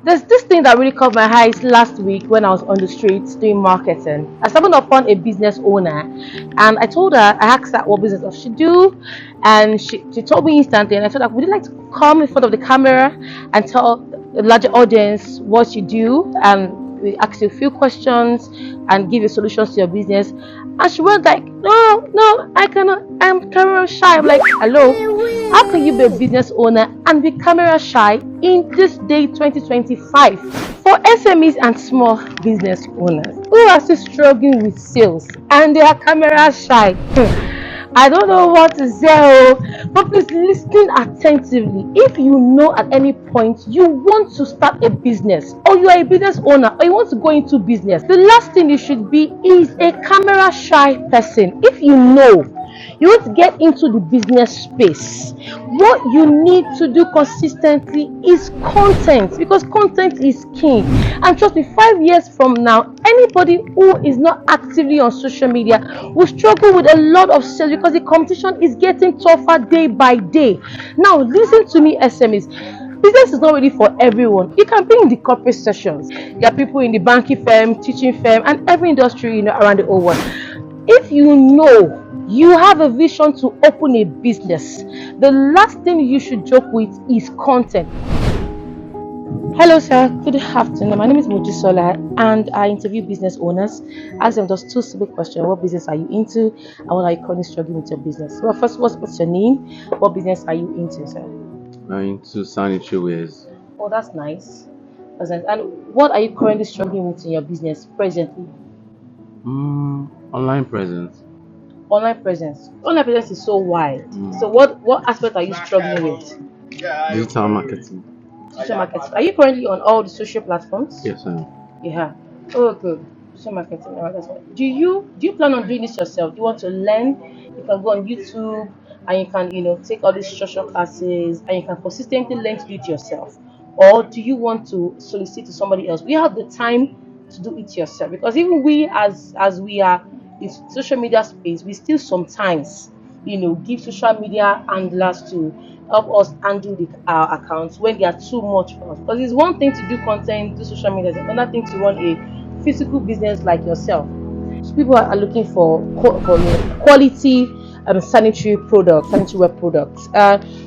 There's this thing that really caught my eyes last week when I was on the streets doing marketing. I stumbled upon a business owner, and I asked her what business does she do, and she told me instantly. And I told her, would you like to come in front of the camera and tell a larger audience what you do? And we ask you a few questions and give you solutions to your business. And she was like, no, no, I cannot. I'm camera shy. I'm like, hello, how can you be a business owner and be camera shy in this day 2025? For SMEs and small business owners who are still struggling with sales and they are camera shy, I don't know what to say, but please listen attentively. If you know at any point you want to start a business, or you are a business owner, or you want to go into business, the last thing you should be is a camera shy person. If you know you want to get into the business space, what you need to do consistently is content, because content is king. And trust me, 5 years from now, anybody who is not actively on social media will struggle with a lot of sales, because the competition is getting tougher day by day. Now listen to me, SMEs. Business is not really for everyone. You can be in the corporate sessions. There are people in the banking firm, teaching firm, and every industry around the whole world. If you know you have a vision to open a business, the last thing you should joke with is content. Hello, sir. Good afternoon. My name is Mojisola, and I interview business owners. Ask them just two simple questions: what business are you into, and what are you currently struggling with your business? Well, first, what's your name? What business are you into, sir? I'm into sanitary wares. Oh, that's nice. That's nice. And what are you currently struggling with in your business presently? Online presence. Online presence. Online presence is so wide. Mm. So, what aspect are you struggling with? Digital marketing. Social marketing. Are you currently on all the social platforms? Yes, sir. Yeah. Oh, good. Social marketing. All right, that's fine. Do you plan on doing this yourself? Do you want to learn? You can go on YouTube and you can take all these social classes and you can consistently learn to do it yourself. Or do you want to solicit to somebody else? We have the time to do it yourself, because even we as we are in social media space, we still sometimes give social media handlers to help us handle our accounts when they are too much for us. Because it's one thing to do content, do social media, it's another thing to run a physical business like yourself. So people are looking for quality sanitary products, sanitary wear products.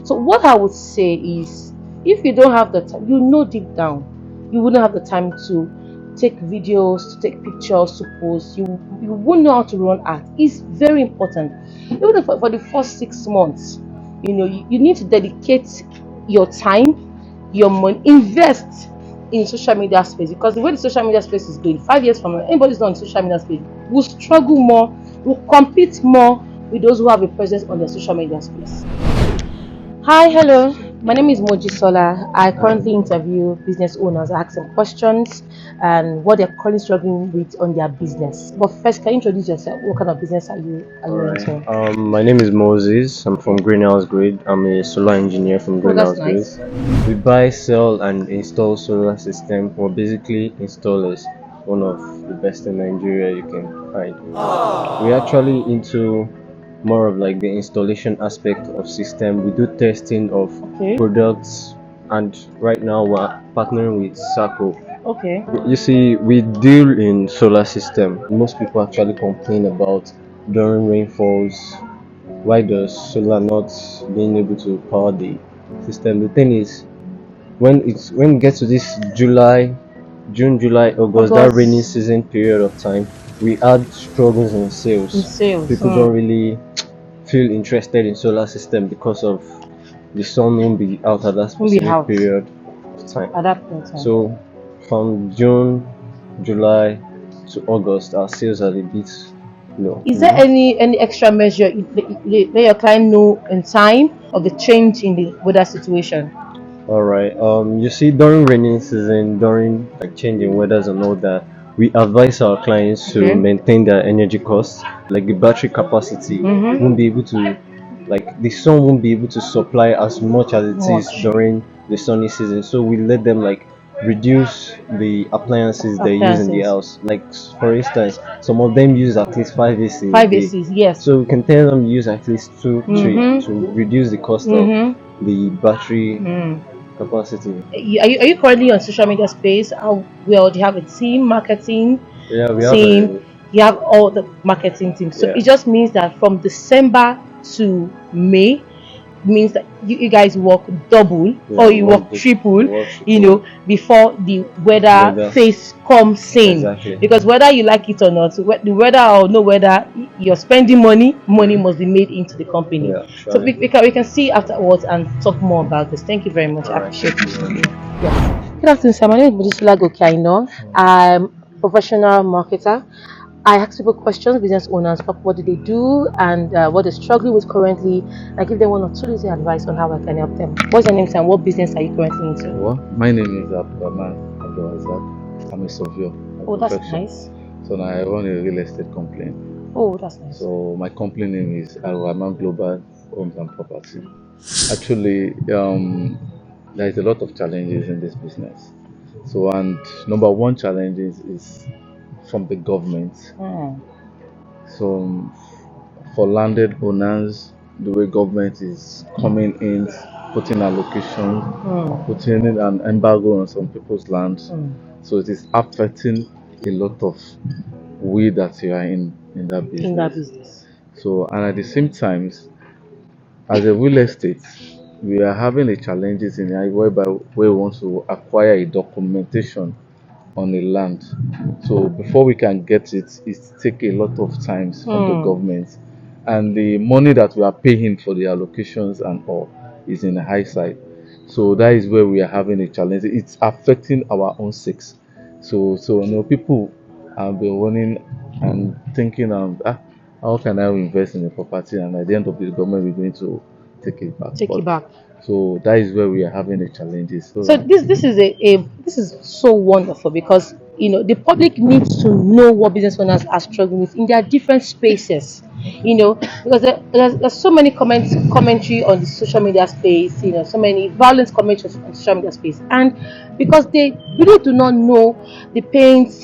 So what I would say is, if you don't have the time, deep down, you wouldn't have the time to take videos, to take pictures, to post. You won't know how to run ads. It's very important. Even if for the first 6 months, you need to dedicate your time, your money, invest in social media space, because the way the social media space is going, 5 years from now, anybody who's not in social media space will struggle more, will compete more with those who have a presence on the social media space. Hi, hello. My name is Moji Sola. I currently interview business owners. I ask them questions and what they're currently struggling with on their business. But first, can you introduce yourself? What kind of business are you into? My name is Moses. I'm from Greenhouse Grid. I'm a solar engineer from Oh, that's Greenhouse nice. Grid. We buy, sell, and install solar system. We're basically installers. One of the best in Nigeria you can find. We're actually into more of like the installation aspect of system. We do testing of Okay. products, and right now we're partnering with Sako. Okay. You see, we deal in solar system. Most people actually complain about during rainfalls. Why does solar not being able to power the system? The thing is, when it gets to this June, July, August, that rainy season period of time, we had struggles in In sales. sales. People don't really feel interested in solar system because of the sun won't be out at that Won't be specific out. period of time. At that point in time. So from June, July to August, our sales are a bit low. Is there any extra measure let your client know in time of the change in the weather situation? All right. You see, during rainy season, during like changing weathers and all that, we advise our clients to Okay. maintain their energy costs. Like the battery capacity Mhm. won't be able to, like the sun won't be able to supply as much as it is Much. during the sunny season. So we let them like reduce the appliances they use in the Appliances. house. Like for instance, some of them use at least 5 AC a 5 day. ACs, yes. So we can tell them use at least two, three Mhm. to reduce the cost of Mhm. the battery Mm. capacity. Are you currently on social media space? How well do you have a team, marketing Yeah, we have team? a You have all the marketing team. So yeah. it just means that from December to May means that you guys work double Yeah, or we you work work the triple, we work triple before the weather weather. phase comes in. Exactly. Because whether you like it or not, the weather or no weather, you're spending money must be made into the company. Yeah, So surely. we can see afterwards and talk more about this. Thank you very much. All I right. appreciate Thank it. you very much. Yes. Good afternoon, sir. My name is Budisula Gokaino. I'm a professional marketer. I ask people questions, business owners, what do they do and what they're struggling with currently. I give them one or two little advice on how I can help them. What's your name, sir? And what business are you currently into? Well, my name is Abdulrahman Abdulrazak. I'm a surveyor by Oh, that's profession. nice. So now I run a real estate company. Oh, that's nice. So my company name is Al-Rahman Global Homes and Property. Actually, there is a lot of challenges in this business. So, and number one challenge is from the government. Hmm. So for landed owners, the way government is coming in, putting allocations, Hmm. putting in an embargo on some people's land. Hmm. So it is affecting a lot of we that you are in that In that business. business. So and at the same time, as a real estate, we are having a challenges in whereby we want to acquire a documentation on a land. So before we can get it, it take a lot of times from the Hmm. government, and the money that we are paying for the allocations and all is in the high side. So that is where we are having a challenge. It's affecting our own sakes. So people have been running and thinking how can I invest in a property, and at the end of the government we're going to take it back. Take it But back. so that is where we are having the challenges. So So this is this is so wonderful because the public needs to know what business owners are struggling with in their different spaces. Because there's so many commentary on the social media space. So many violent commentary on social media space, and because they really do not know the pains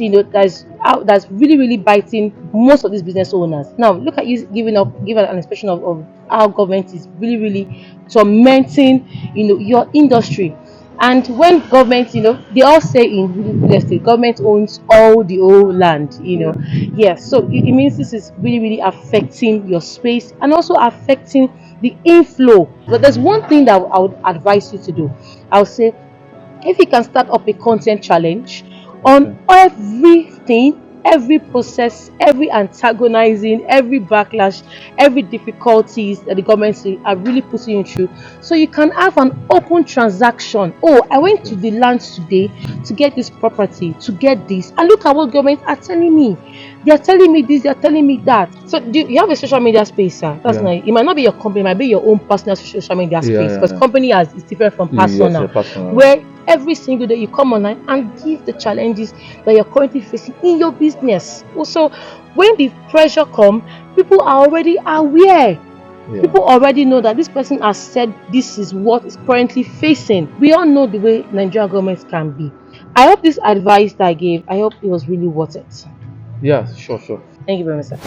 that's really biting most of these business owners. Now look at you giving an expression of how government is really tormenting your industry. And when government, they all say in real estate, government owns all the whole land, yeah. Yes, so it means this is really affecting your space and also affecting the inflow. But there's one thing that I would advise you to do. I would say if you can start up a content challenge Okay. on everything, every process, every antagonizing, every backlash, every difficulties that the government are really putting you through, so you can have an open transaction. Oh, I went to Okay. the land today to get this property, to get this, and look at what government are telling me. They are telling me this, they are telling me that. So do you have a social media space, sir? That's Yeah. nice. It might not be your company, it might be your own personal social media Yeah, space, yeah, because yeah. company is different from Yes, personal, your personal. where every single day you come online and give the challenges that you're currently facing in your business. Also, when the pressure comes, people are already aware. Yeah. People already know that this person has said this is what is currently facing. We all know the way Nigerian governments can be. I hope this advice that I gave, I hope it was really worth it. Yeah, sure. Thank you very much, sir.